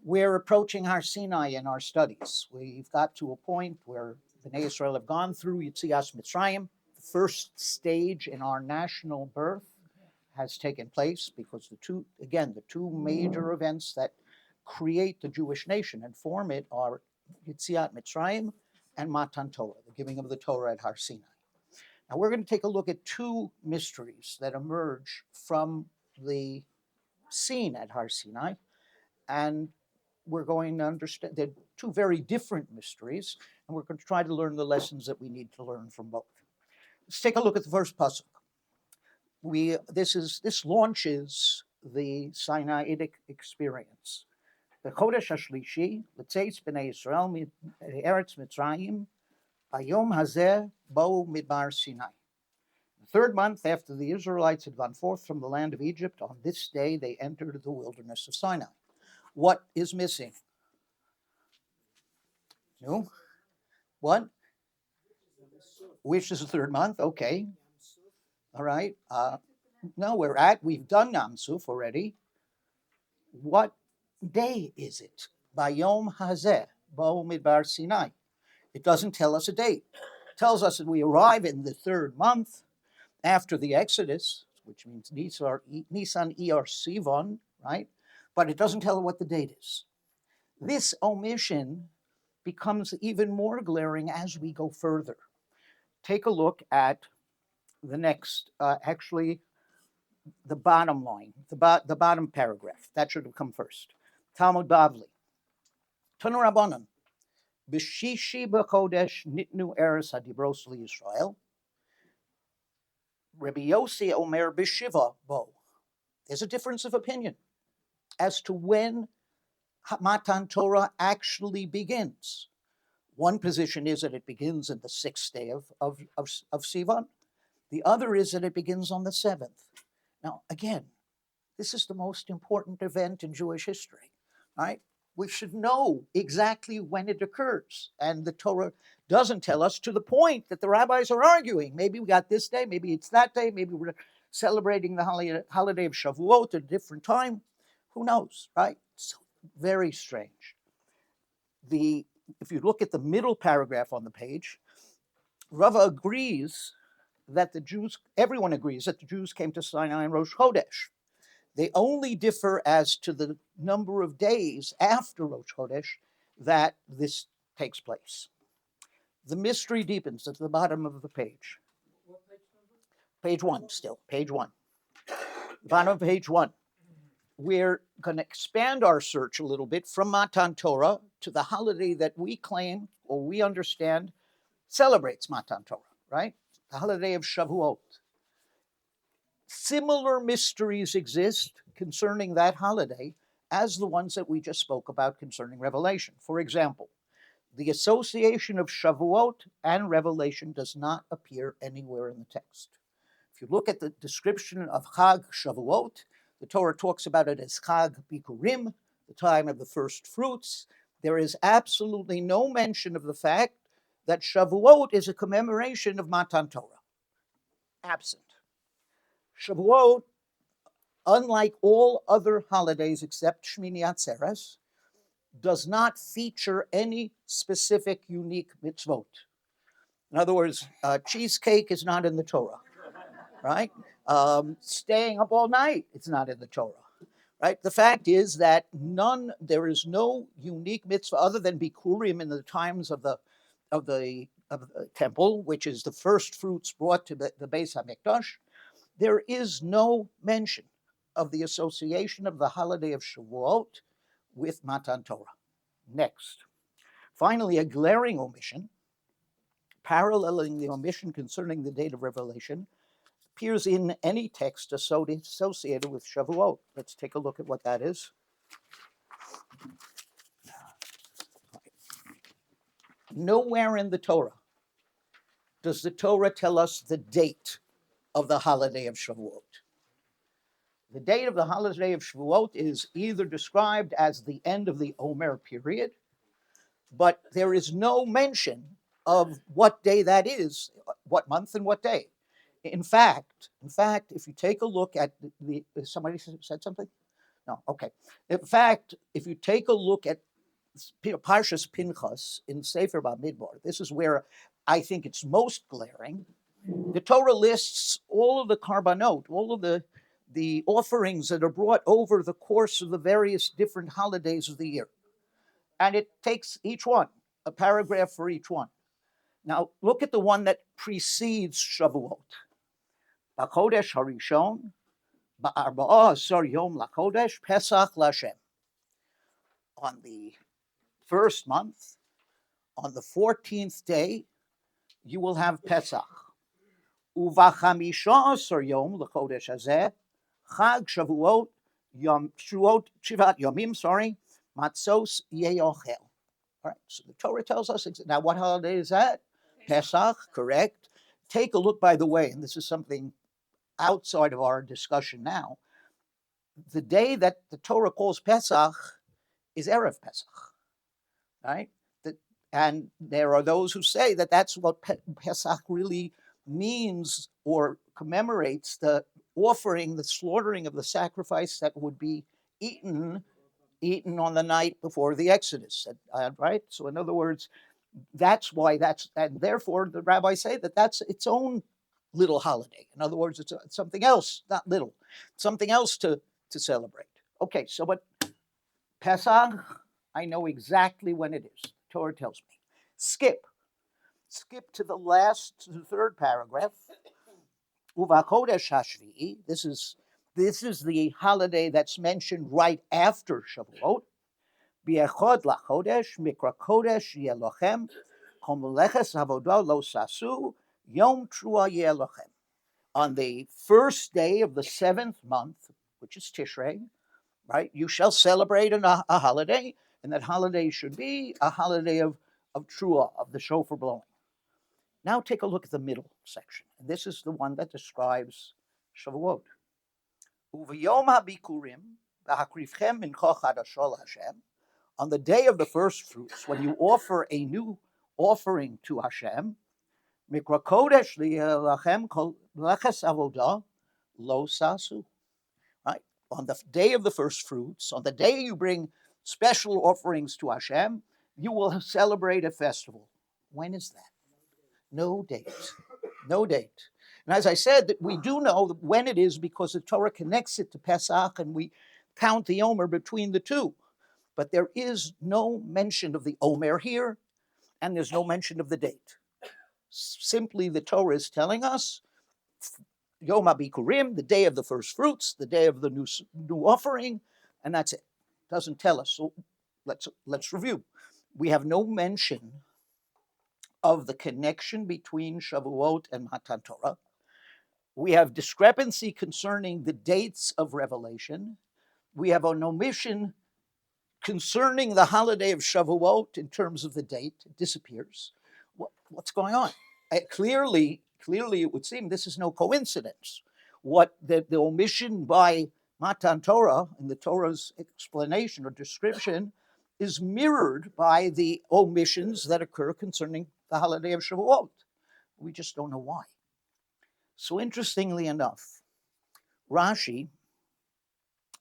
We're approaching Har Sinai in our studies. We've got to a point where the OUisrael have gone through Yetzias Mitzrayim. The first stage in our national birth has taken place because the two major events that create the Jewish nation and form it are Yetziat Mitzrayim and Matan Torah, the giving of the Torah at Har Sinai. Now we're going to take a look at two mysteries that emerge from the scene at Har Sinai, and we're going to understand they're two very different mysteries, and we're going to try to learn the lessons that we need to learn from both. Let's take a look at the first pasuk. This launches the Sinaitic experience. The Chodesh Hashlishi, L'tzeis b'nei Yisrael Eretz Mitzrayim, Hayom hazeh bo midbar Sinai. The third month after the Israelites had gone forth from the land of Egypt, on this day they entered the wilderness of Sinai. What is missing? No? What? Which is the third month? Okay. All right. No, we've done Yam Suf already. What day is it? Bayom hazeh bo midbar Sinai. It doesn't tell us a date. It tells us that we arrive in the third month after the Exodus, which means Nisan Iyar Sivan, right? But it doesn't tell us what the date is. This omission becomes even more glaring as we go further. Take a look at the next, the bottom line, the bottom paragraph. That should have come first. Talmud Bavli. Tanu Rabbanan. B'shishi b'chodesh nitnu eretz hadibros liYisrael. Rabbi Yossi omer b'shiva bo. There's a difference of opinion as to when Matan Torah actually begins. One position is that it begins in the sixth day of Sivan. The other is that it begins on the seventh. Now, again, this is the most important event in Jewish history, right? We should know exactly when it occurs. And the Torah doesn't tell us, to the point that the rabbis are arguing. Maybe we got this day, maybe it's that day, maybe we're celebrating the holiday of Shavuot at a different time. Who knows, right? So very strange. If you look at the middle paragraph on the page, Rava agrees that everyone agrees that the Jews came to Sinai in Rosh Chodesh. They only differ as to the number of days after Rosh Chodesh that this takes place. The mystery deepens at the bottom of the page. What page number? Page 1 still, page 1. Bottom of page 1. We're going to expand our search a little bit from Matan Torah to the holiday that we claim or we understand celebrates Matan Torah, right? The holiday of Shavuot. Similar mysteries exist concerning that holiday as the ones that we just spoke about concerning Revelation. For example, the association of Shavuot and Revelation does not appear anywhere in the text. If you look at the description of Chag Shavuot, the Torah talks about it as Chag Bikurim, the time of the first fruits. There is absolutely no mention of the fact that Shavuot is a commemoration of Matan Torah. Absent. Shavuot, unlike all other holidays except Shmini Atzeres, does not feature any specific unique mitzvot. In other words, cheesecake is not in the Torah, right? Staying up all night, it's not in the Torah, right? The fact is that there is no unique mitzvah other than Bikurim in the times of the temple, which is the first fruits brought to the Beis HaMikdash. There is no mention of the association of the holiday of Shavuot with Matan Torah. Next. Finally, a glaring omission, paralleling the omission concerning the date of Revelation, appears in any text associated with Shavuot. Let's take a look at what that is. Nowhere in the Torah does the Torah tell us the date of the holiday of Shavuot. The date of the holiday of Shavuot is either described as the end of the Omer period, but there is no mention of what day that is, what month and what day. In fact, if you take a look at somebody said something? No, okay. In fact, if you take a look at Parshas Pinchas in Sefer Bamidbar, this is where I think it's most glaring. The Torah lists all of the karbanot, all of the offerings that are brought over the course of the various different holidays of the year. And it takes each one, a paragraph for each one. Now, look at the one that precedes Shavuot. B'chodesh harishon, ba'arba'a asar yom lachodesh, Pesach Lashem. On the first month, on the 14th day, you will have Pesach. Uvachamisha asar yom lachodesh hazeh, Chag Shavuot, Yom Shavuot Shivat Yomim, Matzos Yeyochel. All right, so the Torah tells us, now what holiday is that? Pesach, correct. Take a look, by the way, and this is something outside of our discussion now. The day that the Torah calls Pesach is Erev Pesach, right? And there are those who say that that's what Pesach really means or commemorates, the offering, the slaughtering of the sacrifice that would be eaten on the night before the Exodus, right? So in other words, that's why and therefore the rabbis say that that's its own little holiday. In other words, it's something else, not little, something else to celebrate. Okay, so but Pesach, I know exactly when it is. The Torah tells me. Skip to the third paragraph. Uvachodesh Hashvi'i. This is the holiday that's mentioned right after Shavuot. Bi'echod lachodesh mikra kodesh yelochem komuleches avodah lo sasu yom trua yelochem. On the first day of the 7th month, which is Tishrei, right? You shall celebrate a holiday, and that holiday should be a holiday of trua, of the shofar blowing. Now take a look at the middle section. And this is the one that describes Shavuot. Uvayom habikurim v'hakrivchem mincha chadasho Hashem. On the day of the first fruits, when you offer a new offering to Hashem, mikra kodesh lachem kol leches avodah lo sasu. Right? On the day of the first fruits, on the day you bring special offerings to Hashem, you will celebrate a festival. When is that? No date. No date. And as I said, that we do know when it is because the Torah connects it to Pesach and we count the Omer between the two. But there is no mention of the Omer here, and there's no mention of the date. Simply the Torah is telling us Yom HaBikurim, the day of the first fruits, the day of the new offering, and that's it. Doesn't tell us. So let's review. We have no mention of the connection between Shavuot and Matan Torah. We have discrepancy concerning the dates of revelation. We have an omission concerning the holiday of Shavuot in terms of the date. It disappears. What's going on? Clearly, it would seem this is no coincidence. What the omission by Matan Torah in the Torah's explanation or description is mirrored by the omissions that occur concerning the holiday of Shavuot. We just don't know why. So interestingly enough, Rashi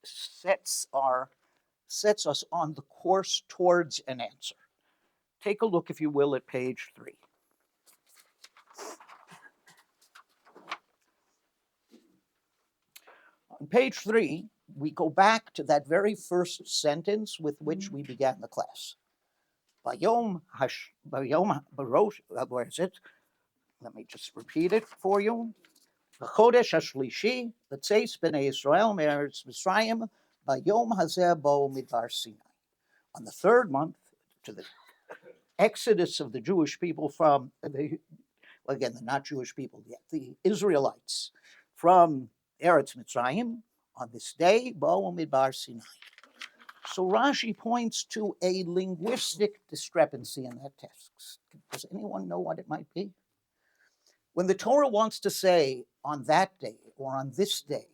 sets us on the course towards an answer. Take a look, if you will, at page 3. On page 3, we go back to that very first sentence with which we began the class. Bayom Barosh, where is it? Let me just repeat it for you. Chodesh Hashlishi, L'tzeis Bnei Yisrael Me'eretz Mitzrayim, Bayom Hazeh Bo Midbar Sinai. On the third month, to the exodus of the Jewish people from the not Jewish people yet, the Israelites from Eretz Mitzrayim, on this day, Bo Midbar Sinai. So Rashi points to a linguistic discrepancy in that text. Does anyone know what it might be? When the Torah wants to say on that day or on this day,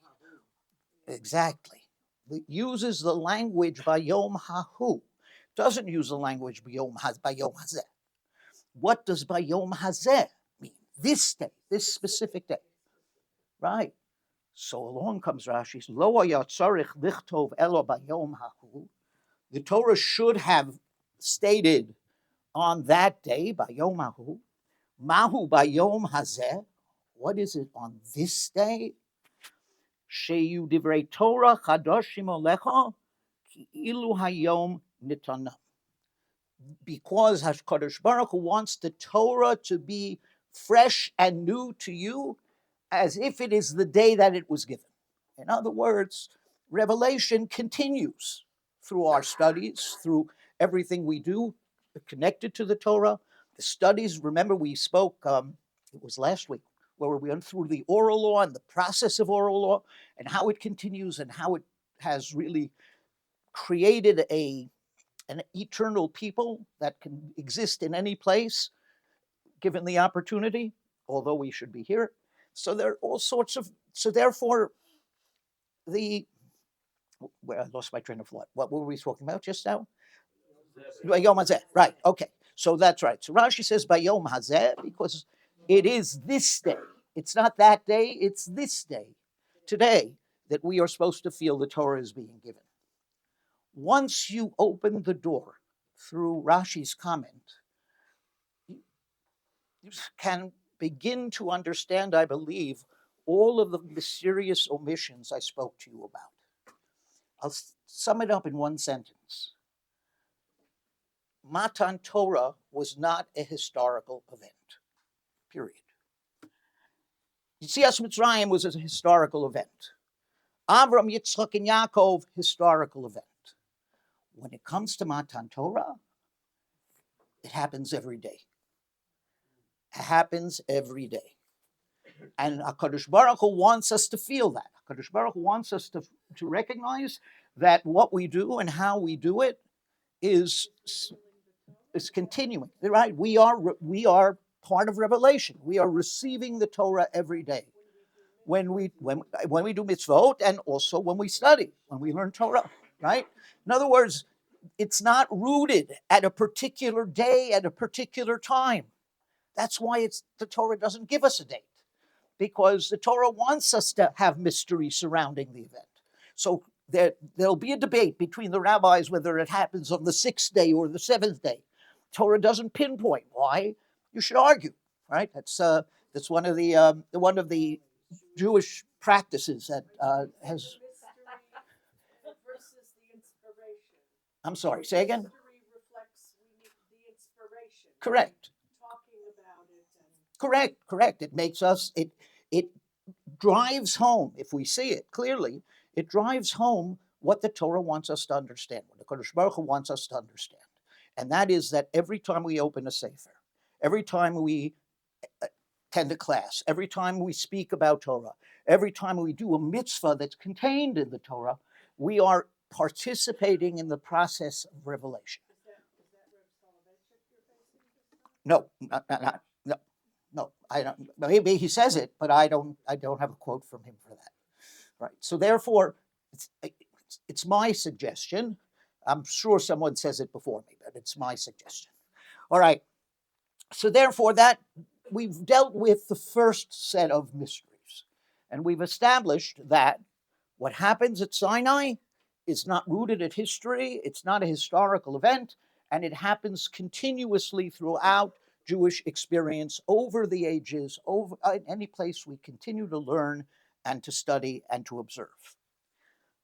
exactly, it uses the language Bayom Hahu. Doesn't use the language Bayom Hazeh. What does Bayom Hazeh mean? This day, this specific day, right? So along comes Rashi. Lo haya tzarich lichtov elo bayom hahu. The Torah should have stated on that day, bayom hahu, mahu bayom hazeh. What is it on this day? Sheyu divrei Torah chadoshim olecha ki ilu hayom nitana. Because HaKadosh Baruch Hu wants the Torah to be fresh and new to you as if it is the day that it was given. In other words, revelation continues through our studies, through everything we do connected to the Torah. The studies, remember we spoke, it was last week, where we went through the oral law and the process of oral law and how it continues and how it has really created an eternal people that can exist in any place given the opportunity, although we should be here. So there are all sorts of, so therefore, where I lost my train of thought. What were we talking about just now? Bayom Hazeh, right, okay. So that's right. So Rashi says Bayom Hazeh because it is this day. It's not that day, it's this day, today, that we are supposed to feel the Torah is being given. Once you open the door through Rashi's comment, you can begin to understand, I believe, all of the mysterious omissions I spoke to you about. I'll sum it up in one sentence. Matan Torah was not a historical event, period. Yetzias Mitzrayim was a historical event. Avram, Yitzchak, and Yaakov, historical event. When it comes to Matan Torah, it happens every day. It happens every day. And HaKadosh Baruch Hu wants us to feel that. HaKadosh Baruch Hu wants us to recognize that what we do and how we do it is continuing. Right? We are part of revelation. We are receiving the Torah every day. When we do mitzvot and also when we study, when we learn Torah, right? In other words, it's not rooted at a particular day, at a particular time. That's why the Torah doesn't give us a date, because the Torah wants us to have mystery surrounding the event. So there'll be a debate between the rabbis whether it happens on the 6th day or the 7th day. Torah doesn't pinpoint. Why? You should argue, right? That's one of the Jewish practices that has. Versus the inspiration. I'm sorry. Say again. Mystery reflects the inspiration. Correct. Talking about it. Correct. It makes us. It drives home, if we see it clearly. It drives home what the Torah wants us to understand, what the Kodesh Baruch Hu wants us to understand, and that is that every time we open a sefer, every time we attend a class, every time we speak about Torah, every time we do a mitzvah that's contained in the Torah, we are participating in the process of revelation. Is that Reb Soloveitchik you're facing? No, I don't. Maybe he says it, but I don't have a quote from him for that. Right. So therefore, it's my suggestion. I'm sure someone says it before me, but it's my suggestion. All right. So therefore, that we've dealt with the first set of mysteries, and we've established that what happens at Sinai is not rooted in history. It's not a historical event, and it happens continuously throughout Jewish experience over the ages, over any place we continue to learn and to study and to observe.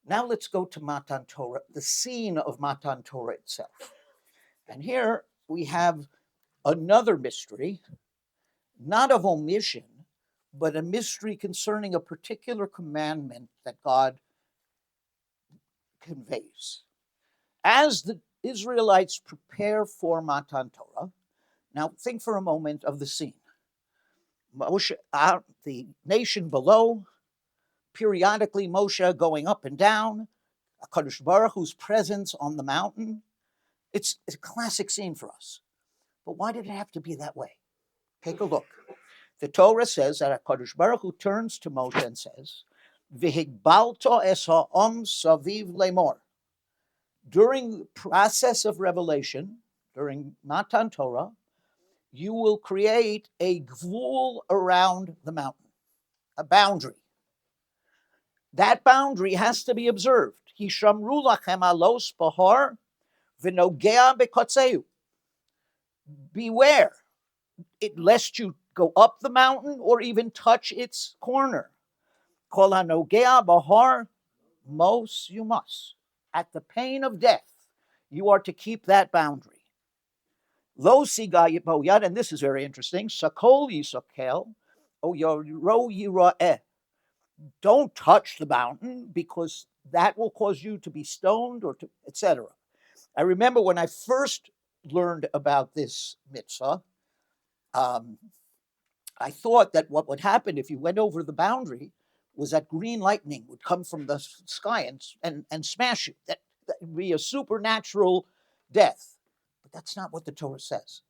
Now let's go to Matan Torah, the scene of Matan Torah itself. And here we have another mystery, not of omission, but a mystery concerning a particular commandment that God conveys. As the Israelites prepare for Matan Torah, now think for a moment of the scene. Moshe, the nation below, periodically Moshe going up and down, HaKadosh Baruch Hu's presence on the mountain. It's a classic scene for us. But why did it have to be that way? Take a look. The Torah says that HaKadosh Baruch Hu turns to Moshe and says, V'higbalto es ha'om saviv lemor. During the process of revelation, during Matan Torah, you will create a gvul around the mountain, a boundary. That boundary has to be observed. Hishamru lachem alos bahar v'nogea bekotzeu. Beware, lest you go up the mountain or even touch its corner. Kol hanogea bahar mos you must. At the pain of death, you are to keep that boundary. Lo siga yipoyad, and this is very interesting. Sakol yisokel, o yoro yira'eh. Don't touch the mountain because that will cause you to be stoned or to, etc. I remember when I first learned about this mitzvah, I thought that what would happen if you went over the boundary was that green lightning would come from the sky and smash you. That would be a supernatural death. But that's not what the Torah says.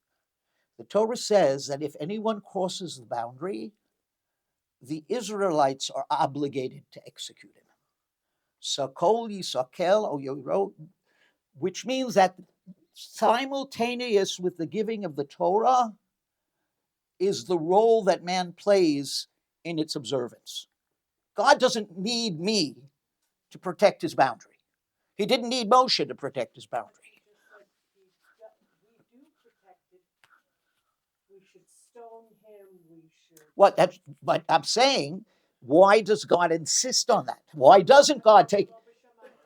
The Torah says that if anyone crosses the boundary, the Israelites are obligated to execute him. Sakol yisakel o yoro, which means that simultaneous with the giving of the Torah is the role that man plays in its observance. God doesn't need me to protect his boundary. He didn't need Moshe to protect his boundary. We do protect it. We should stone him. We should. But I'm saying, why does God insist on that? Why doesn't God take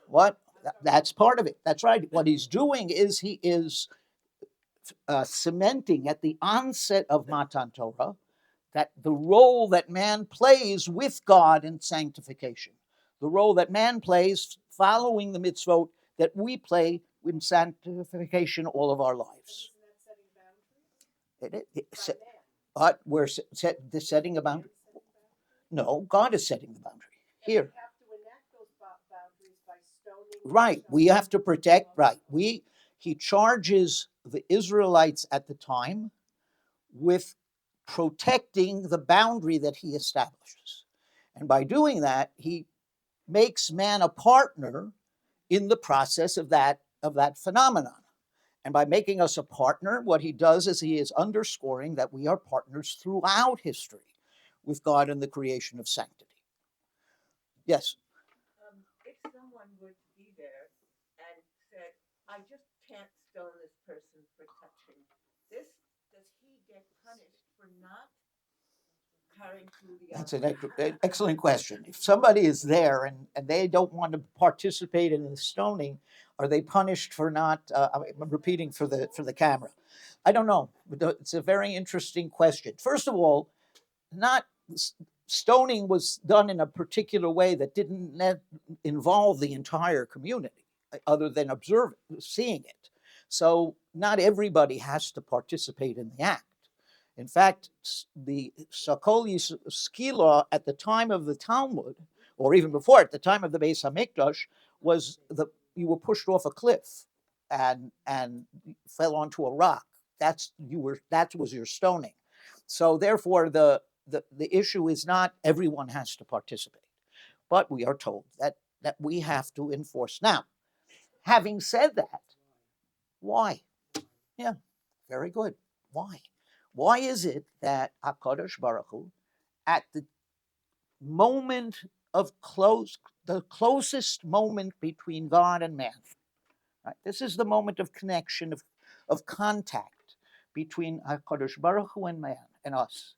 what? That's part of it. That's right. What he's doing is he is cementing at the onset of Matan Torah that the role that man plays with God in sanctification, the role that man plays following the mitzvot that we play in sanctification all of our lives. But we're setting a boundary. No, God is setting the boundary here. We have to enact those boundaries by stoning. Right, we have to protect. Right, he charges the Israelites at the time with protecting the boundary that he establishes. And by doing that, he makes man a partner in the process of that phenomenon. And by making us a partner, what he does is he is underscoring that we are partners throughout history with God in the creation of sanctity. Yes? If someone were to be there and said, I just can't stone this person for touching this, does he get punished for not carrying through the That's an excellent question. If somebody is there and they don't want to participate in the stoning, are they punished for not? I'm repeating for the camera. I don't know. It's a very interesting question. First of all, not stoning was done in a particular way that didn't involve the entire community, other than seeing it. So not everybody has to participate in the act. In fact, the Sakol Skila at the time of the Talmud, or even before, at the time of the Beis Hamikdash, was you were pushed off a cliff and fell onto a rock. That was your stoning. So therefore, the issue is not everyone has to participate, but we are told that we have to enforce. Now, having said that, why? Yeah, very good. Why? Why is it that HaKadosh Baruch Hu, at the moment of the closest moment between God and man, right? This is the moment of connection, of contact between HaKadosh Baruch Hu and man and us.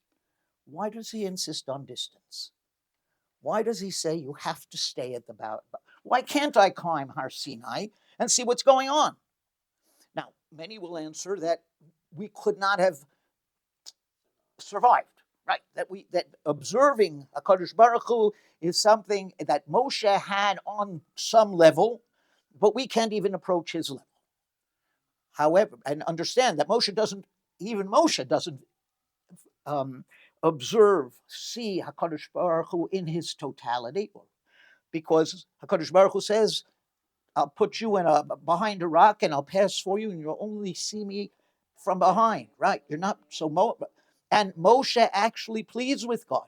Why does he insist on distance? Why does he say you have to stay at the bow? Why can't I climb Har Sinai and see what's going on? Now, many will answer that we could not have survived, right? That observing HaKadosh Baruch Hu is something that Moshe had on some level, but we can't even approach his level. However, and understand that Moshe doesn't see HaKadosh Baruch Hu in his totality, because HaKadosh Baruch Hu says, I'll put you behind a rock and I'll pass for you and you'll only see me from behind, right? You're not so... And Moshe actually pleads with God,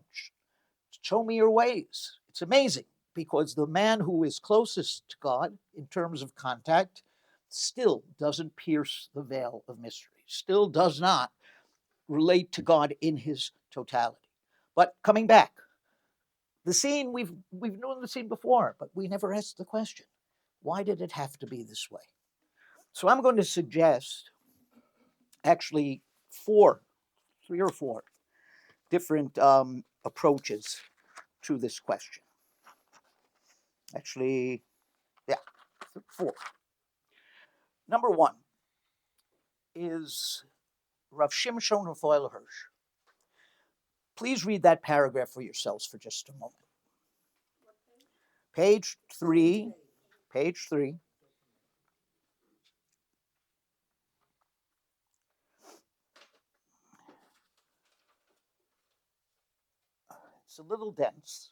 show me your ways. It's amazing, because the man who is closest to God in terms of contact still doesn't pierce the veil of mystery, still does not relate to God in his totality. But coming back, the scene, we've known the scene before, but we never asked the question, why did it have to be this way? So I'm going to suggest actually three or four different approaches to this question. Actually, yeah, four. Number one is Rav Shimshon Raphael Hirsch. Please read that paragraph for yourselves for just a moment. Page 3. Page 3. It's a little dense.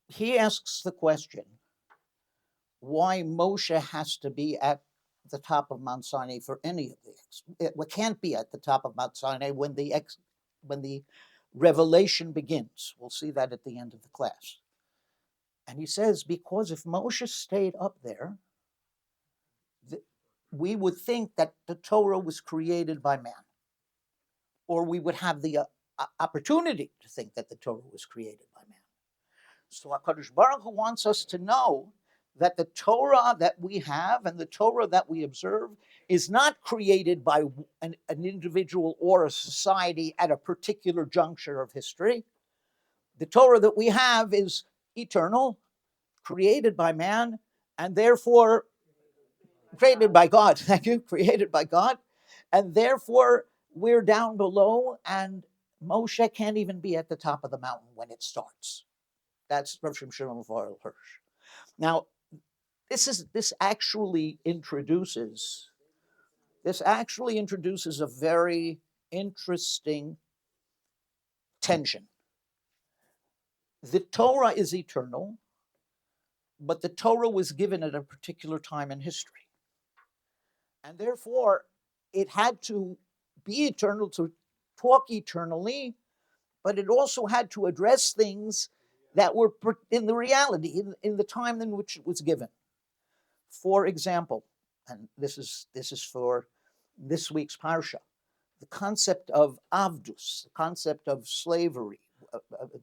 He asks the question why Moshe has to be at the top of Mount Sinai for any of these. It can't be at the top of Mount Sinai when the revelation begins. We'll see that at the end of the class. And he says, because if Moshe stayed up there, we would think that the Torah was created by man. Or we would have the opportunity to think that the Torah was created by man. So HaKadosh Baruch Hu wants us to know that the Torah that we have and the Torah that we observe is not created by an individual or a society at a particular juncture of history. The Torah that we have is eternal, created by man, and therefore created by God. Thank you, created by God. And therefore, we're down below, and Moshe can't even be at the top of the mountain when it starts. That's Rav Shimshon Raphael Hirsch. Now, this actually introduces a very interesting tension. The Torah is eternal, but the Torah was given at a particular time in history. And therefore, it had to be eternal, to talk eternally, but it also had to address things that were in the reality, in the time in which it was given. For example, and this is for this week's parsha, the concept of avdus, the concept of slavery,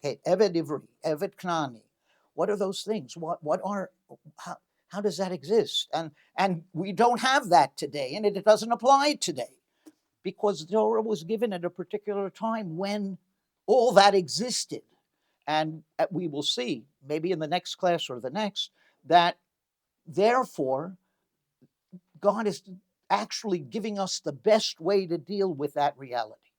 eved ivri, eved knani. What are those things? How does that exist? And we don't have that today, and it doesn't apply today, because the Torah was given at a particular time when all that existed. And we will see, maybe in the next class or the next, that therefore, God is actually giving us the best way to deal with that reality.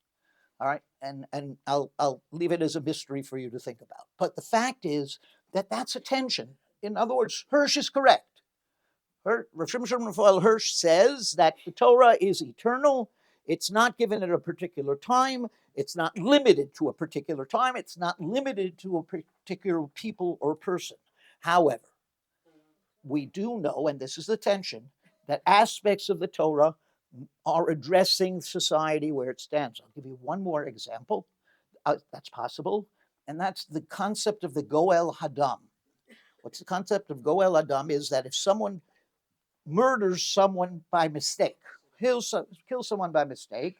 All right, and I'll leave it as a mystery for you to think about. But the fact is that that's a tension. In other words, Hirsch is correct. Rav Shimshon Raphael Hirsch says that the Torah is eternal. It's not given at a particular time. It's not limited to a particular time. It's not limited to a particular people or person. However, we do know, and this is the tension, that aspects of the Torah are addressing society where it stands. I'll give you one more example that's possible, and that's the concept of the Goel Hadam. What's the concept of Goel Hadam is that if someone murders someone by mistake, kills someone by mistake,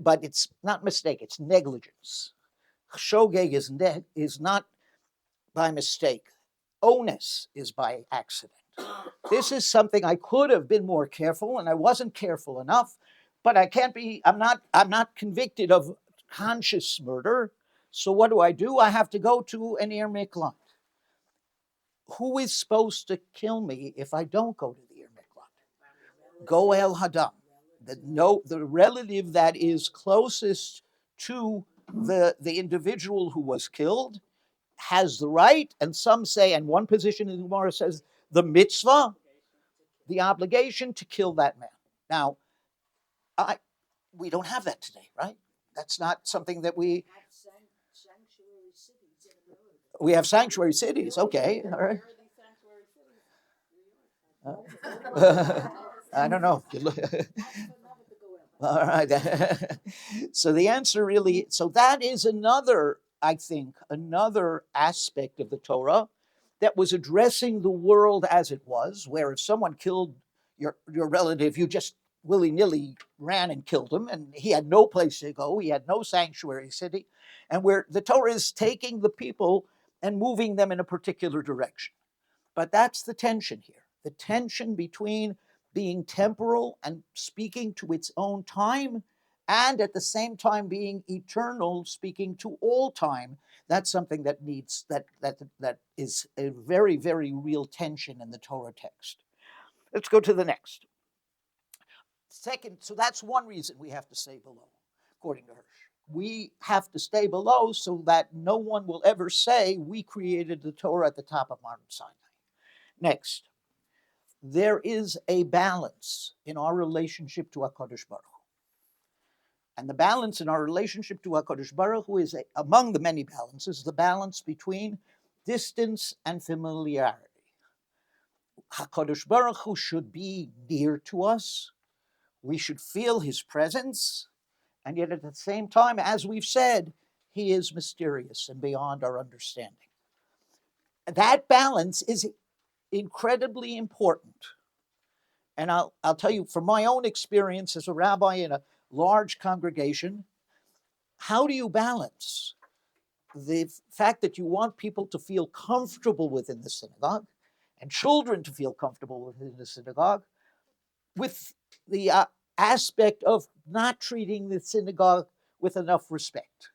but it's not mistake, it's negligence. Shogeg is not by mistake. Onus is by accident. This is something I could have been more careful, and I wasn't careful enough, but I'm not convicted of conscious murder. So what do? I have to go to an Ir Miklat. Who is supposed to kill me if I don't go to the Ir Miklat? Goel Hadam. The relative that is closest to the individual who was killed has the right, and some say, and one position in the Gemara says, the mitzvah, the obligation to kill that man. Now, we don't have that today, right? That's not something that we have sanctuary cities. Okay, all right. I don't know. All right. So the answer really, so that is another aspect of the Torah that was addressing the world as it was, where if someone killed your relative, you just willy-nilly ran and killed him, and he had no place to go. He had no sanctuary city. And where the Torah is taking the people and moving them in a particular direction. But that's the tension here. The tension between being temporal and speaking to its own time, and at the same time being eternal, speaking to all time. That's something that needs that is a very, very real tension in the Torah text. Let's go to the next. Second, so that's one reason we have to stay below, according to Hirsch. We have to stay below so that no one will ever say we created the Torah at the top of Mount Sinai. Next, there is a balance in our relationship to HaKadosh Baruch Hu. And the balance in our relationship to HaKadosh Baruch Hu is, among the many balances, the balance between distance and familiarity. HaKadosh Baruch Hu should be near to us. We should feel his presence. And yet at the same time, as we've said, he is mysterious and beyond our understanding. That balance is incredibly important. And I'll tell you from my own experience as a rabbi in a large congregation, how do you balance the fact that you want people to feel comfortable within the synagogue and children to feel comfortable within the synagogue with the aspect of not treating the synagogue with enough respect,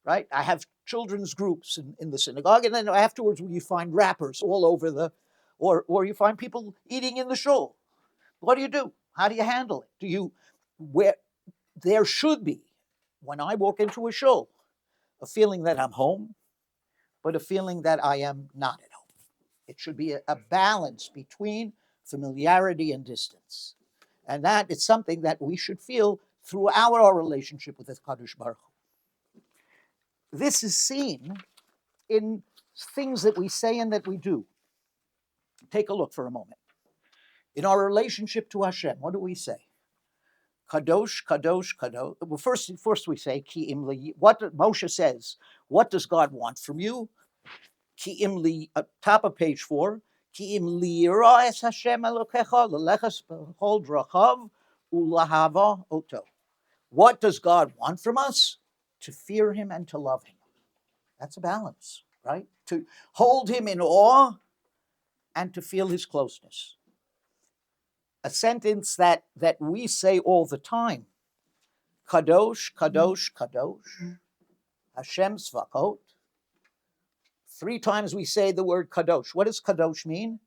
right? I have children's groups in the synagogue, and then afterwards you find rappers all over or you find people eating in the shul. What do? How do you handle it? There should be, when I walk into a shul, a feeling that I'm home, but a feeling that I am not at home. It should be a balance between familiarity and distance. And that is something that we should feel throughout our relationship with the Kadosh Baruch Hu. This is seen in things that we say and that we do. Take a look for a moment. In our relationship to Hashem, what do we say? Kadosh, Kadosh, Kadosh. Well, first we say, Ki im li. What Moshe says, what does God want from you? Ki im li, top of page 4. Ki im li yira es Hashem Elokecha lelechas b'chol drachav ulahava oto. What does God want from us? To fear him and to love him. That's a balance, right? To hold him in awe and to feel his closeness. A sentence that we say all the time. Kadosh, Kadosh, Kadosh, Hashem Svakot. 3 times we say the word Kadosh. What does Kadosh mean?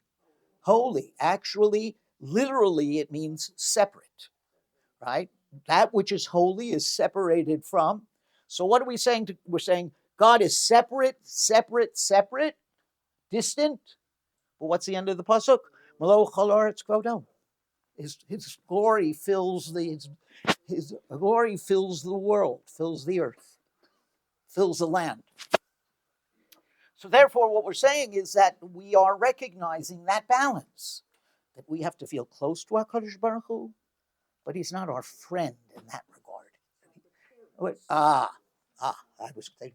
Holy. Actually, literally, it means separate, right? That which is holy is separated from. So what are we saying? We're saying God is separate, separate, separate, distant. But what's the end of the pasuk? Melo chalaretz kvodo. His glory fills his glory fills the world, fills the earth, fills the land. So therefore, what we're saying is that we are recognizing that balance, that we have to feel close to HaKadosh Baruch Hu, but he's not our friend in that regard.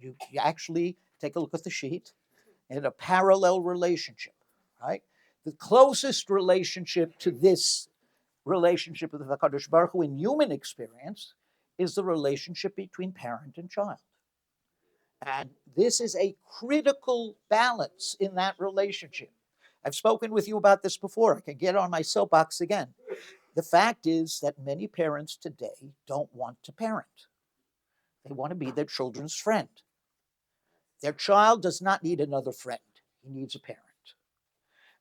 You actually take a look at the sheet in a parallel relationship, right? The closest relationship to this relationship with the HaKadosh Baruch Hu in human experience is the relationship between parent and child. And this is a critical balance in that relationship. I've spoken with you about this before. I can get on my soapbox again. The fact is that many parents today don't want to parent. They want to be their children's friend. Their child does not need another friend. He needs a parent.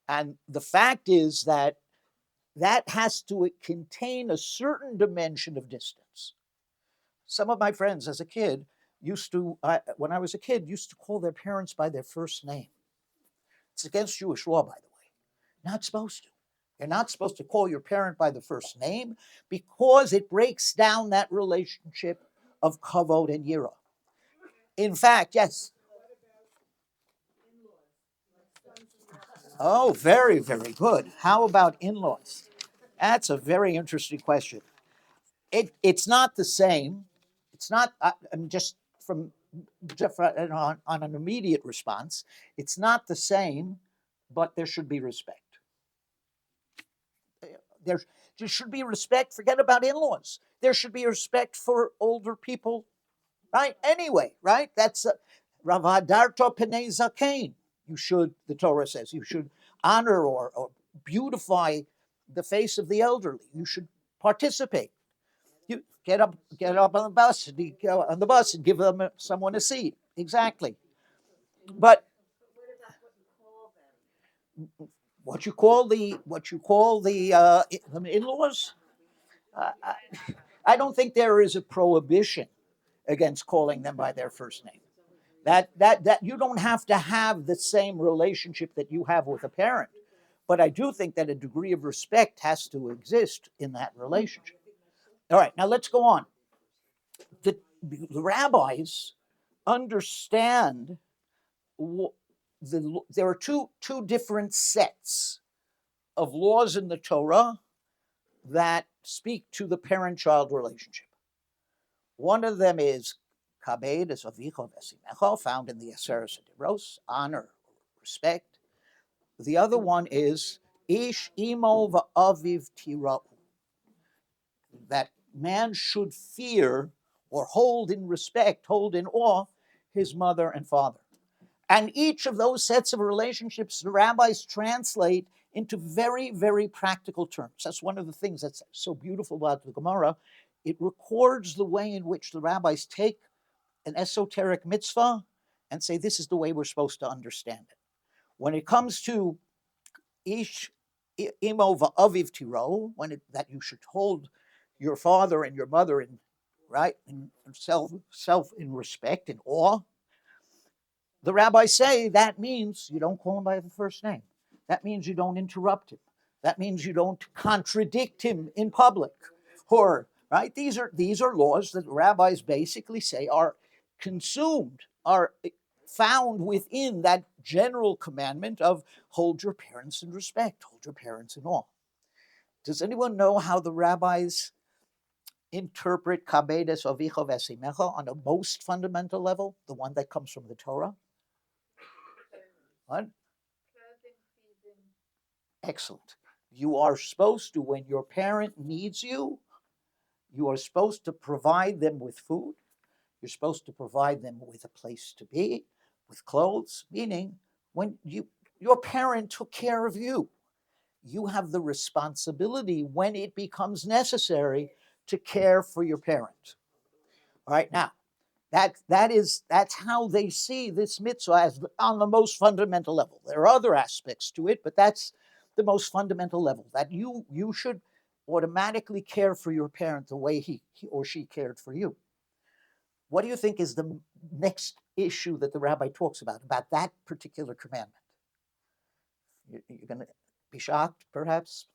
And the fact is that has to contain a certain dimension of distance. Some of my friends as a kid when I was a kid, used to call their parents by their first name. It's against Jewish law, by the way. Not supposed to. You're not supposed to call your parent by the first name because it breaks down that relationship of kavod and yira. In fact, yes. Oh, very, very good. How about in-laws? That's a very interesting question. It's not the same. It's not, just on an immediate response, it's not the same, but there should be respect. there should be respect. Forget about in-laws. There should be respect for older people, right? Anyway, right? That's Ravadarto Penei Zakein. You should, the Torah says, you should honor or beautify the face of the elderly. You should participate. You get up on the bus and give them someone a seat. Exactly. But what you call the in-laws, I don't think there is a prohibition against calling them by their first name. That you don't have to have the same relationship that you have with a parent, but I do think that a degree of respect has to exist in that relationship. All right, now let's go on. The rabbis understand there are two different sets of laws in the Torah that speak to the parent-child relationship. One of them is kabed es avicha v'esimecha, found in the Aseret Diros, honor, respect. The other one is ish imo va'aviv tira'u, that man should fear or hold in respect, hold in awe his mother and father. And each of those sets of relationships, the rabbis translate into very, very practical terms. That's one of the things that's so beautiful about the Gemara. It records the way in which the rabbis take an esoteric mitzvah and say, this is the way we're supposed to understand it. When it comes to ish imo va'aviv tiro, that you should hold your father and your mother in self in respect and awe, the rabbis say that means you don't call him by the first name. That means you don't interrupt him. That means you don't contradict him in public. Or right, these are laws that rabbis basically say are consumed, are found within that general commandment of hold your parents in respect, hold your parents in awe. Does anyone know how the rabbis interpret kabed es avicha v'esimecha on a most fundamental level, the one that comes from the Torah? What? Excellent. You are supposed to, when your parent needs you, you are supposed to provide them with food. You're supposed to provide them with a place to be, with clothes, meaning when your parent took care of you, you have the responsibility when it becomes necessary to care for your parent. All right, now, that's how they see this mitzvah as on the most fundamental level. There are other aspects to it, but that's the most fundamental level, that you should automatically care for your parent the way he or she cared for you. What do you think is the next issue that the rabbi talks about that particular commandment? You're going to be shocked, perhaps.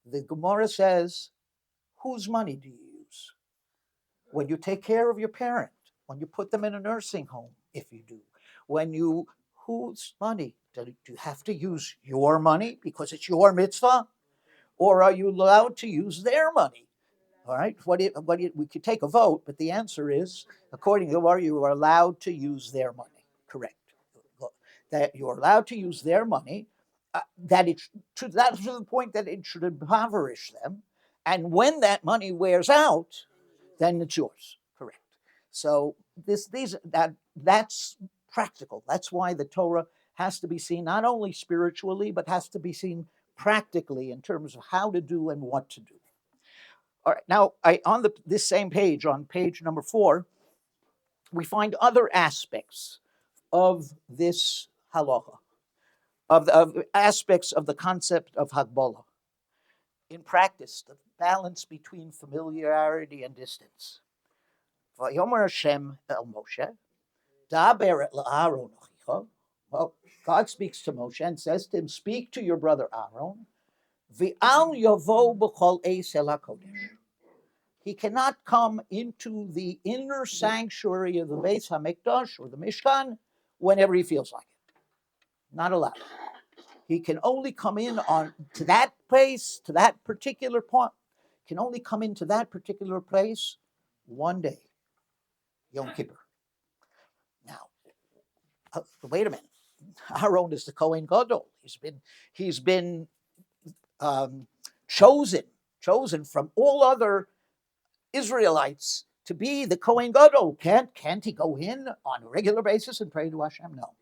The Gemara says, whose money do you use? When you take care of your parent, when you put them in a nursing home, if you do, whose money? Do you have to use your money because it's your mitzvah? Or are you allowed to use their money? All right, we could take a vote, but the answer is, according to the Gemara, you are allowed to use their money. Correct. That you are allowed to use their money, that to the point that it should impoverish them. And when that money wears out, then it's yours. Correct. So that's practical. That's why the Torah has to be seen not only spiritually, but has to be seen practically in terms of how to do and what to do. All right. Now, on this same page, on page number 4, we find other aspects of this halacha, of aspects of the concept of Hagbolah. In practice, the balance between familiarity and distance. Vayomer Hashem el Moshe, daber et la'aron achicha. Well, God speaks to Moshe and says to him, speak to your brother Aaron. V'al yavo b'chol eis el hakodesh. He cannot come into the inner sanctuary of the Beis HaMikdash or the Mishkan whenever he feels like it. Not allowed. He can only come in to that place, to that particular point. Can only come into that particular place one day, Yom Kippur. Now, wait a minute. Aaron is the Kohen Gadol. He's been chosen from all other Israelites to be the Kohen Gadol. Can't he go in on a regular basis and pray to Hashem? No,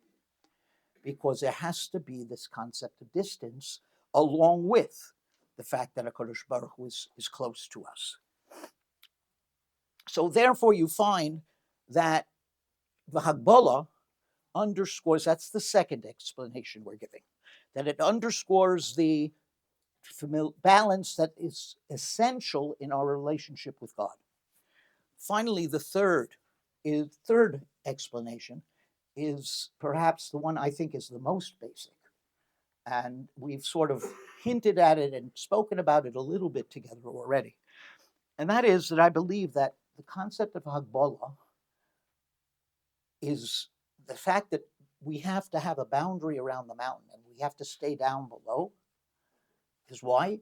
because there has to be this concept of distance along with the fact that HaKadosh Baruch Hu is close to us. So therefore you find that the Hagbolah underscores, that's the second explanation we're giving, that it underscores the balance that is essential in our relationship with God. Finally, the third explanation is perhaps the one I think is the most basic. And we've sort of hinted at it and spoken about it a little bit together already. And that is that I believe that the concept of Hagbolah is the fact that we have to have a boundary around the mountain and we have to stay down below. Is why?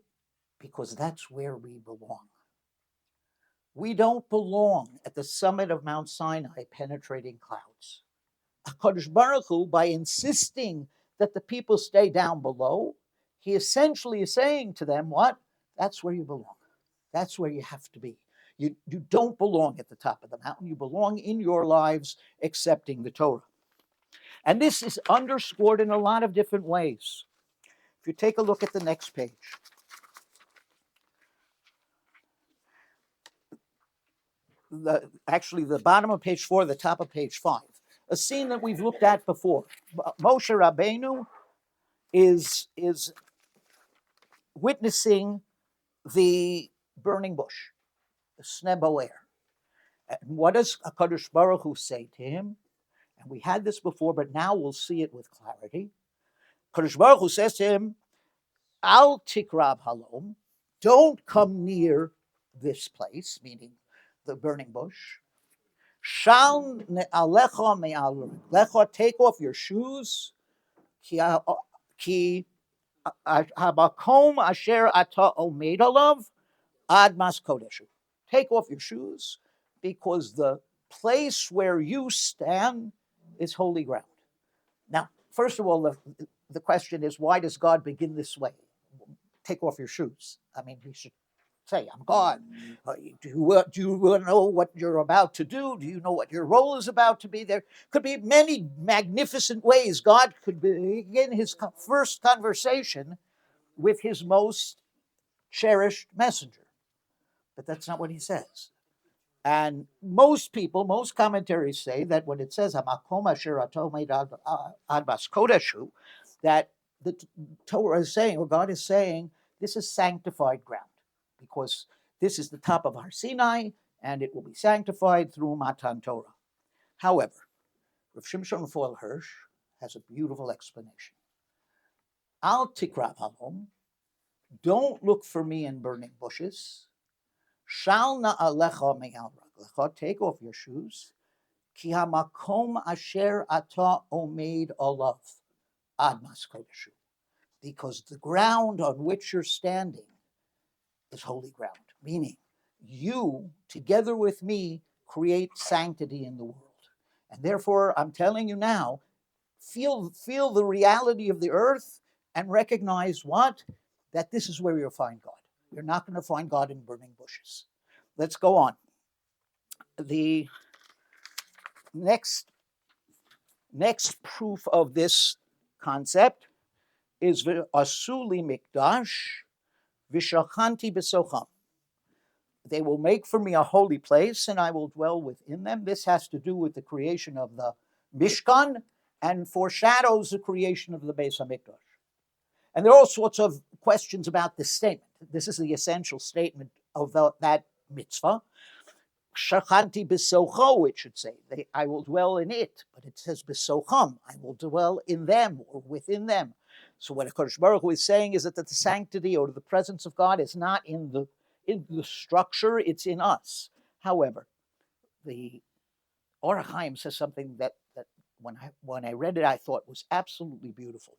Because that's where we belong. We don't belong at the summit of Mount Sinai penetrating clouds. HaKadosh Baruch Hu, by insisting that the people stay down below, he essentially is saying to them, what? That's where you belong. That's where you have to be. You don't belong at the top of the mountain. You belong in your lives accepting the Torah. And this is underscored in a lot of different ways. If you take a look at the next page. Actually, the bottom of page 4, the top of page 5. A scene that we've looked at before. Moshe Rabbeinu is witnessing the burning bush, the Sneh Boer. And what does HaKadosh Baruch Hu say to him? And we had this before, but now we'll see it with clarity. HaKadosh Baruch Hu says to him, Al tikrab halom, don't come near this place, meaning the burning bush. Shal ne'alecha me'alecha, take off your shoes. Ki habakom asher ata omed alav ad mas kodeshu. Take off your shoes, because the place where you stand is holy ground. Now, first of all, the question is, why does God begin this way? Take off your shoes. I mean, he should say, I'm God. Do you know what you're about to do? Do you know what your role is about to be? There could be many magnificent ways God could begin his first conversation with his most cherished messenger. But that's not what he says. And most commentaries say that when it says Hamakom asher ato omed ad mas kodeshu, that the Torah is saying, or God is saying, this is sanctified ground, because this is the top of Har Sinai, and it will be sanctified through Matan Torah. However, Rav Shimshon Raphael Hirsch has a beautiful explanation. Al tikrav halom, don't look for me in burning bushes. Shal na'alecha me'al raglecha, take off your shoes. Ki hamakom asher ata omed alav ad mas kodeshu, because the ground on which you're standing is holy ground, meaning you, together with me, create sanctity in the world. And therefore, I'm telling you now, feel the reality of the earth and recognize what? That this is where you'll find God. You're not going to find God in burning bushes. Let's go on. The next proof of this concept is Asuli Mikdash Vishachanti Besocham. They will make for me a holy place, and I will dwell within them. This has to do with the creation of the Mishkan and foreshadows the creation of the Beis HaMikdash. And there are all sorts of questions about this statement. This is the essential statement of that mitzvah. Shachanti besocho, it should say. I will dwell in it. But it says besocham, I will dwell in them or within them. So what HaKadosh Baruch Hu is saying is that the sanctity or the presence of God is not in the structure, it's in us. However, the TORAH Chaim says something that when I read it, I thought was absolutely beautiful.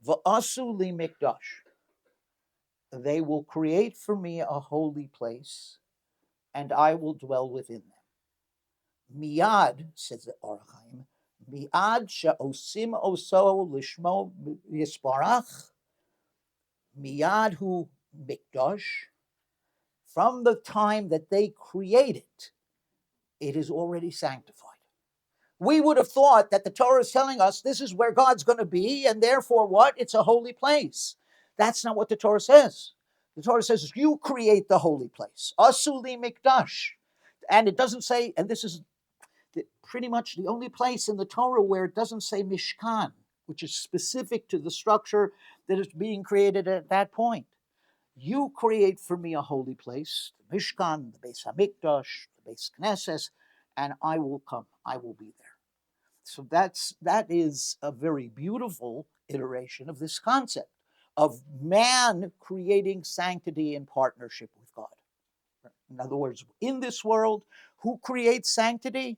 V'asu li mikdash. They will create for me a holy place, and I will dwell within them. Miyad, says the TORAH Chaim, miyad she'osim oso lishmo yisparach, miyad hu mikdash, from the time that they create it, it is already sanctified. We would have thought that the Torah is telling us this is where God's going to be, and therefore what? It's a holy place. That's not what the Torah says. The Torah says you create the holy place. Asuli mikdash. And it doesn't say, and this is pretty much the only place in the Torah where it doesn't say mishkan, which is specific to the structure that is being created at that point. You create for me a holy place, the Mishkan, the Beis Hamikdash, the Beis Knesset, and I will come. I will be there. So that is a very beautiful iteration of this concept of man creating sanctity in partnership with God. In other words, in this world, who creates sanctity?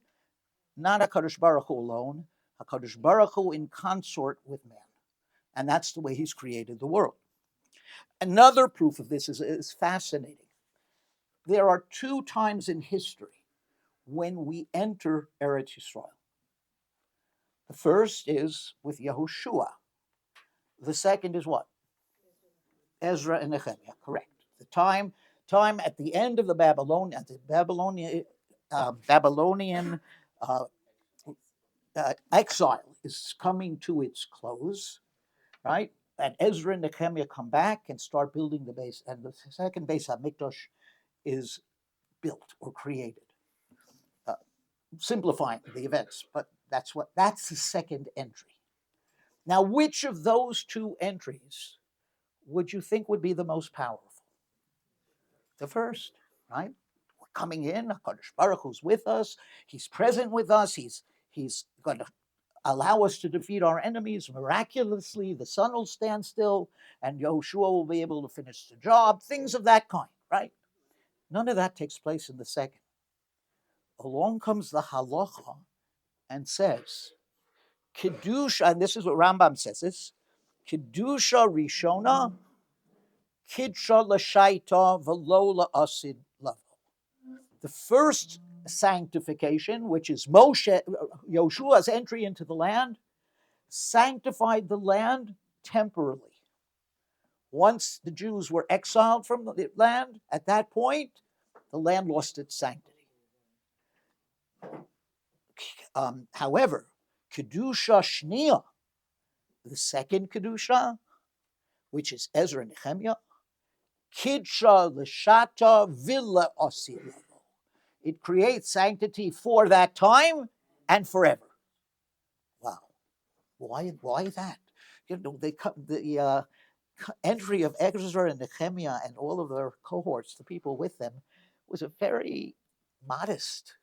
Not HaKadosh Baruch Hu alone, HaKadosh Baruch Hu in consort with man. And that's the way he's created the world. Another proof of this is fascinating. There are 2 times in history when we enter Eretz Yisrael. The first is with Yehoshua. The second is what? Ezra and Nehemiah, correct. The time at the end of the Babylonian exile is coming to its close, right? And Ezra and Nehemiah come back and start building the base, and the second Beis Hamikdash is built or created. Simplifying the events, but that's the second entry. Now, which of those 2 entries would you think would be the most powerful? The first, right? We're coming in, HaKadosh Baruch Hu's with us, he's present with us, he's going to allow us to defeat our enemies miraculously, the sun will stand still, and Yehoshua will be able to finish the job, things of that kind, right? None of that takes place in the second. Along comes the halacha and says, Kedusha, and this is what Rambam says, this, Kedusha Rishona, Kidsha Lashaita, Velola Asid Lavo. The first sanctification, which is Yoshua's entry into the land, sanctified the land temporarily. Once the Jews were exiled from the land, at that point, the land lost its sanctity. However, Kedusha Shnia, the second Kedusha, which is Ezra and Nehemiah, Kidsha Lashata Villa Osilo. It creates sanctity for that time and forever. Wow. Why that? You know, the entry of Ezra and Nehemiah and all of their cohorts, the people with them, was a very modest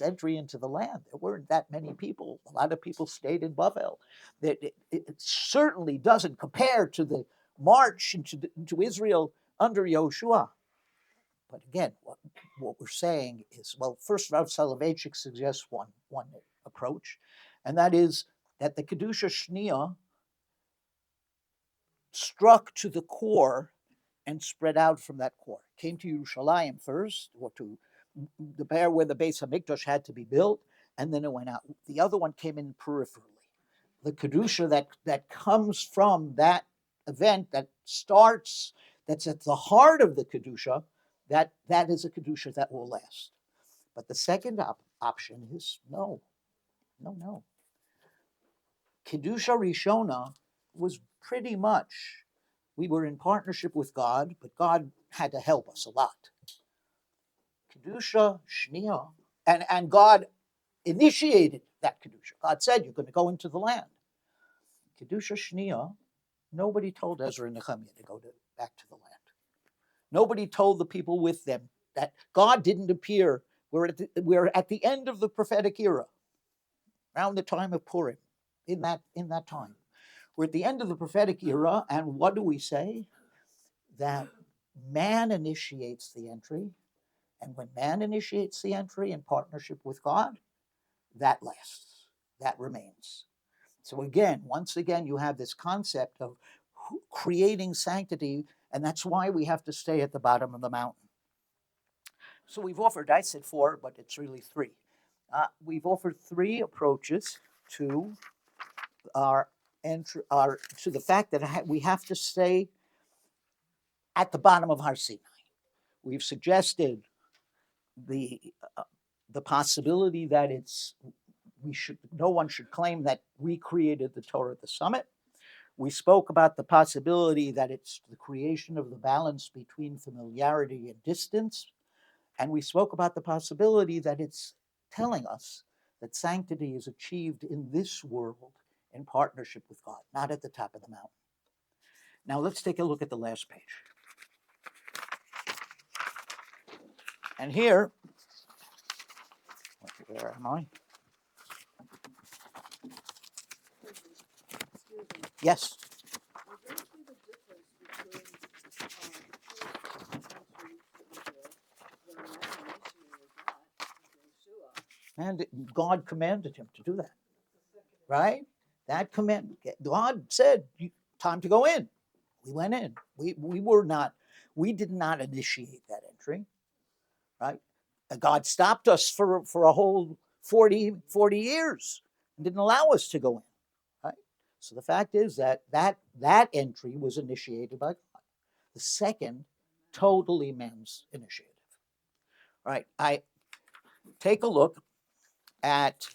entry into the land. There weren't that many people. A lot of people stayed in Bavel. It certainly doesn't compare to the march into Israel under Yehoshua. But again, what we're saying is, well, first Rav Soloveitchik suggests one approach, and that is that the Kedusha Shnia struck to the core and spread out from that core. Came to Yerushalayim first, or to the bar where the Beis Hamikdash had to be built, and then it went out. The other one came in peripherally. The Kedusha that comes from that event, that's at the heart of the Kedusha, that is a Kedusha that will last. But the second option is no. Kedusha Rishona was pretty much, we were in partnership with God, but God had to help us a lot. Kedusha Shnia, and God initiated that Kedusha. God said, you're going to go into the land. Kedusha Shnia, nobody told Ezra and Nehemiah to go back to the land. Nobody told the people with them that God didn't appear. We're at the end of the prophetic era, around the time of Purim, in that time. We're at the end of the prophetic era, and what do we say? That man initiates the entry, and when man initiates the entry in partnership with God, that lasts, that remains. So once again, you have this concept of creating sanctity, and that's why we have to stay at the bottom of the mountain. So we've offered, I said 4, but it's really 3. We've offered 3 approaches to to the fact that we have to stay at the bottom of Har Sinai. We've suggested the possibility that no one should claim that we created the Torah at the summit. We spoke about the possibility that it's the creation of the balance between familiarity and distance. And we spoke about the possibility that it's telling us that sanctity is achieved in this world in partnership with God, not at the top of the mountain. Now let's take a look at the last page. And here, where am I? Yes. And God commanded him to do that, right? That command, God said, time to go in. We went in. We did not initiate that entry, right? God stopped us for a whole 40 years and didn't allow us to go in, right? So the fact is that entry was initiated by God. The second, totally man's initiative, right? I take a look at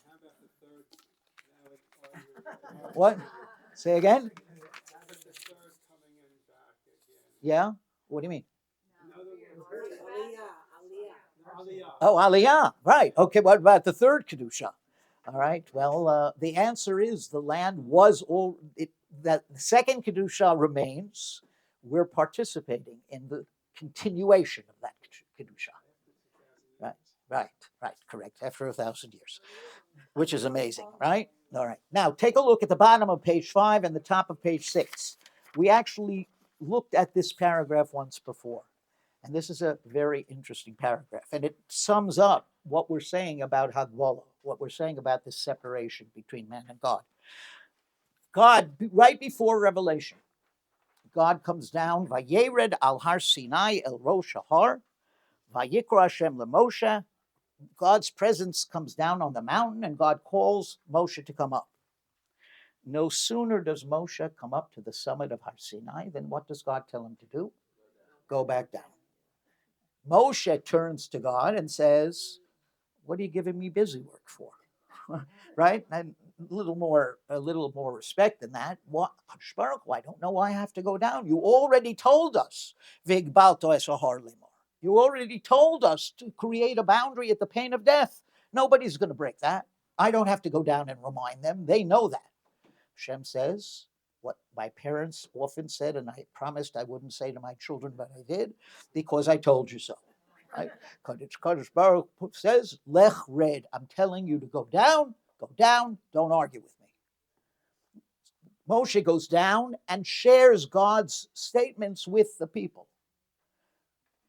what? Say again? Yeah? What do you mean? Oh, Aliyah, right. Okay, what about the third Kedusha? All right, well, the answer is the land was that the second Kedusha remains. We're participating in the continuation of that Kedusha. Right, correct, after 1,000 years, which is amazing, right? All right, now take a look at the bottom of page 5 and the top of page 6. We actually looked at this paragraph once before. And this is a very interesting paragraph. And it sums up what we're saying about Hagvolah, what we're saying about this separation between man and God. God, right before Revelation, God comes down, Vayered al Har Sinai el Rosh Har, Vayikra Hashem leMoshe. God's presence comes down on the mountain, and God calls Moshe to come up. No sooner does Moshe come up to the summit of Har Sinai than what does God tell him to do? Go back down. Moshe turns to God and says, what are you giving me busy work for? Right? And a little more respect than that. What? I don't know why I have to go down. You already told us. You already told us to create a boundary at the pain of death. Nobody's going to break that. I don't have to go down and remind them. They know that. Hashem says what my parents often said, and I promised I wouldn't say to my children, but I did, because I told you so. Right? Kadosh Baruch says, Lech red. I'm telling you to go down, don't argue with me. Moshe goes down and shares God's statements with the people.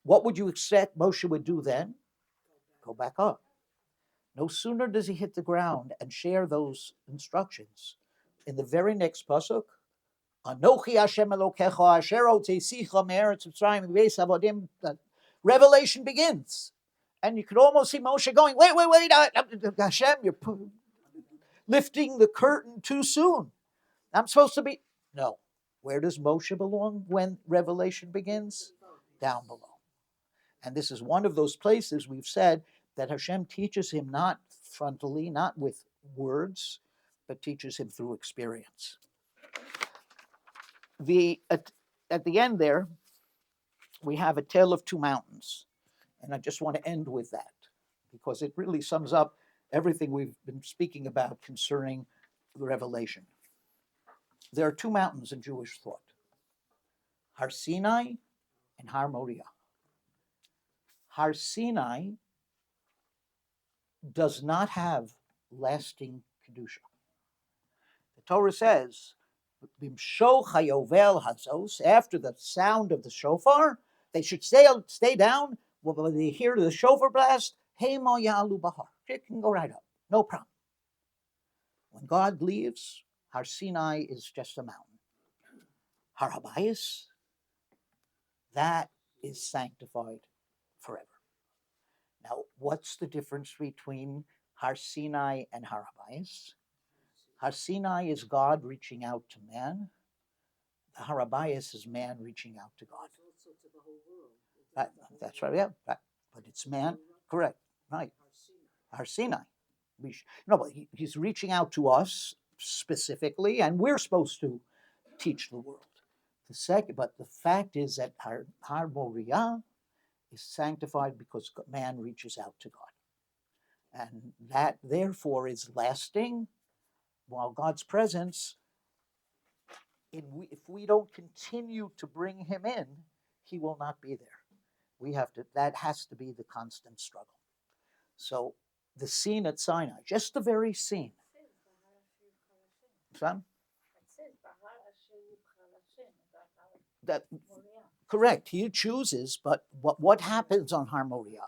What would you expect Moshe would do then? Go back up. No sooner does he hit the ground and share those instructions. In the very next pasuk, Anochi Hashem Elokecha asher hotzicha me'eretz Mitzrayim v'beis avodim. Revelation begins, and you could almost see Moshe going, "Wait, Hashem, you're lifting the curtain too soon. I'm supposed to be." No. Where does Moshe belong when Revelation begins? Down below. And this is one of those places we've said that Hashem teaches him not frontally, not with words, but teaches him through experience. At the end there, we have a tale of two mountains. And I just want to end with that because it really sums up everything we've been speaking about concerning the revelation. There are two mountains in Jewish thought, Har Sinai and Har Moriah. Har Sinai does not have lasting Kedusha. The Torah says, after the sound of the shofar, they should stay down. When they hear the shofar blast, it can go right up, no problem. When God leaves, Har Sinai is just a mountain. Har Habayis, that is sanctified forever. Now, what's the difference between Har Sinai and Har Habayis? Har Sinai is God reaching out to man. Har HaBayis is man reaching out to God. Also to the whole world. Right, that's right, yeah. Right. But it's man, correct, right. Har Sinai. No, but he's reaching out to us specifically, and we're supposed to teach the world. But the fact is that Har Moriah is sanctified because man reaches out to God. And that, therefore, is lasting, while God's presence, if we don't continue to bring him in, he will not be there. That has to be the constant struggle. So the scene at Sinai, just the very scene. Son? That, correct, he chooses, but what happens on Har Moriah?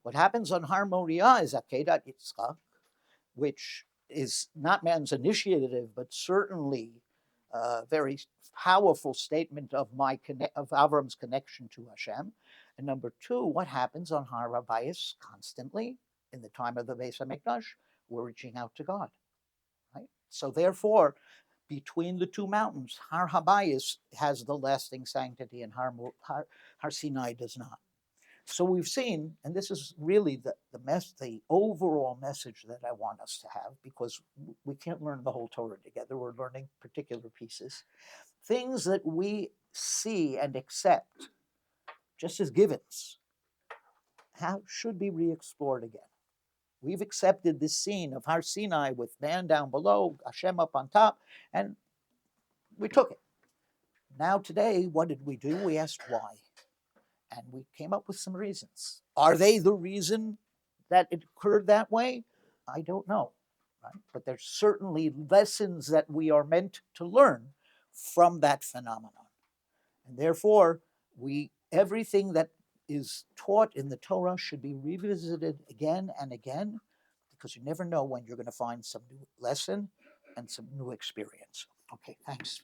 What happens on Har Moriah is Akedat Yitzchak, which is not man's initiative, but certainly a very powerful statement of Avram's connection to Hashem. And number two, what happens on Har HaBayis constantly in the time of the Beis HaMikdash? We're reaching out to God, right? So therefore, between the two mountains, Har HaBayis has the lasting sanctity, and Har Sinai does not. So we've seen, and this is really the overall message that I want us to have, because we can't learn the whole Torah together. We're learning particular pieces. Things that we see and accept just as givens should be re-explored again. We've accepted this scene of Har Sinai with man down below, Hashem up on top, and we took it. Now today, what did we do? We asked why. And we came up with some reasons. Are they the reason that it occurred that way? I don't know. Right? But there's certainly lessons that we are meant to learn from that phenomenon. And therefore, everything that is taught in the Torah should be revisited again and again, because you never know when you're going to find some new lesson and some new experience. Okay, thanks.